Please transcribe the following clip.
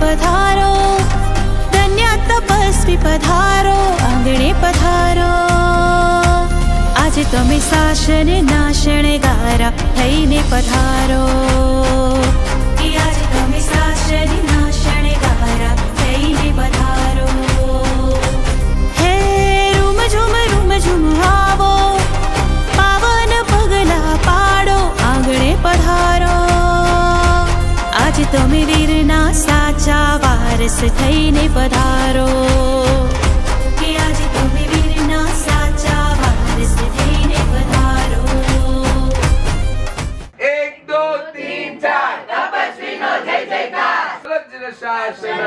પધારો, ધન્ય તપસ્વી પધારો, આંગણે પધારો. આજે તમે શાસન ના શણગારા થઈને પધારો. આજે તમે શાસન ના શણગારા થઈને પધારો. હે રૂમ ઝુમ આવો, પાવન પગલા પાડો, આંગણે પધારો. આજે તમે વીરના સાચા વારસ થઈને પધારો. આજે તમે વીરના સાચા વારસ થઈને પધારો. 1 2 3 4 તપસ્વીનો જય જયકાર. વજ્ર શાસન